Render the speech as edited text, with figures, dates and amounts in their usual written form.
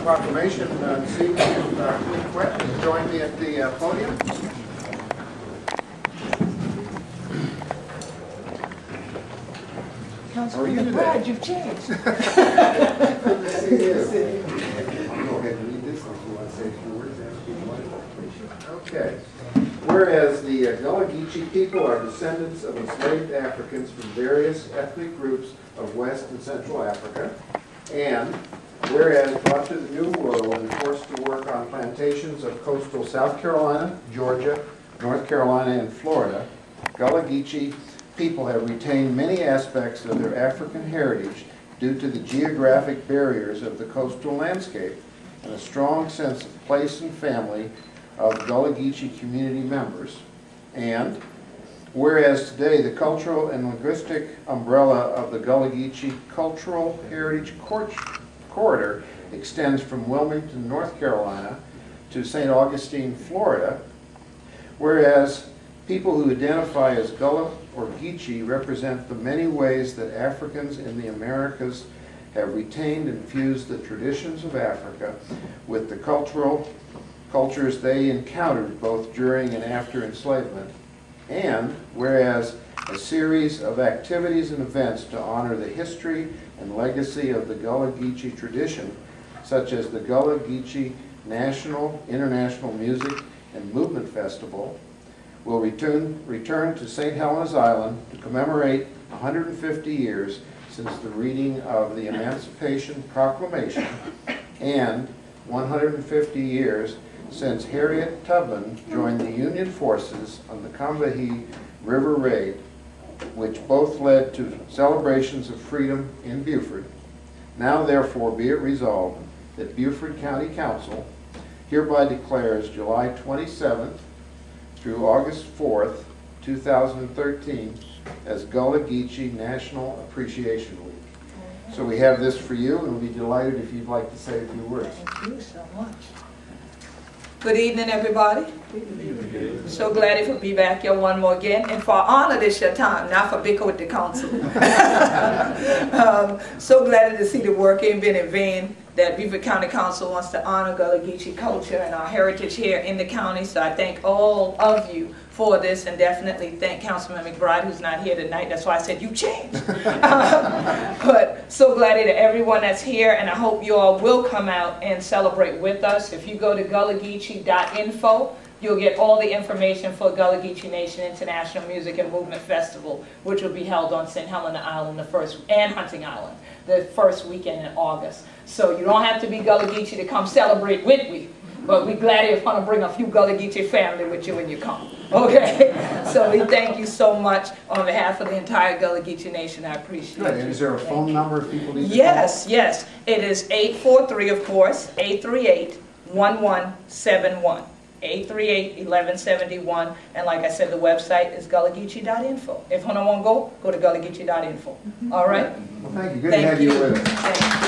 proclamation this evening. If Quett can join me at the podium. Councilman McBride, you've changed. Good to see you. I'll go ahead and read this if you want to say a few words. Okay. Whereas the Gullah Geechee people are descendants of enslaved Africans from various ethnic groups of West and Central Africa, and whereas brought to the New World and forced to work on plantations of coastal South Carolina, Georgia, North Carolina, and Florida, Gullah Geechee people have retained many aspects of their African heritage due to the geographic barriers of the coastal landscape and a strong sense of place and family of Gullah Geechee community members. And whereas today the cultural and linguistic umbrella of the Gullah Geechee Cultural Heritage Corridor extends from Wilmington, North Carolina to St. Augustine, Florida, whereas people who identify as Gullah or Geechee represent the many ways that Africans in the Americas have retained and fused the traditions of Africa with the cultures they encountered both during and after enslavement, and whereas a series of activities and events to honor the history and legacy of the Gullah Geechee tradition, such as the Gullah Geechee National International Music and Movement Festival, will return to St. Helens Island to commemorate 150 years since the reading of the Emancipation Proclamation and 150 years since Harriet Tubman joined the Union forces on the Combahee River Raid, which both led to celebrations of freedom in Beaufort. Now therefore be it resolved that Beaufort County Council hereby declares July 27th through August 4th, 2013 as Gullah Geechee National Appreciation Week. So we have this for you, and we'll be delighted if you'd like to say a few words. Thank you so much. Good evening, everybody. So glad to be back here one more again. And for honor this your time, not for bicker with the council. So glad to see the work ain't been in vain, that Beaufort County Council wants to honor Gullah Geechee culture and our heritage here in the county. So I thank all of you for this, and definitely thank Councilman McBride, who's not here tonight. That's why I said you changed. But so glad to everyone that's here, and I hope you all will come out and celebrate with us. If you go to gullahgeechee.info, you'll get all the information for Gullah Geechee Nation International Music and Movement Festival, which will be held on St. Helena Island and Hunting Island the first weekend in August. So you don't have to be Gullah Geechee to come celebrate with me, but we're glad if you want to bring a few Gullah Geechee family with you when you come. Okay? So we thank you so much on behalf of the entire Gullah Geechee Nation. I appreciate it. Good. And is there a phone number if people need to Yes, yes. It is 843, of course, 838-1171. 838-1171, and like I said, the website is gullahgeechee.info. If you don't want to go to gullahgeechee.info. All right? Well, thank you. Good to have you with us. Thank you.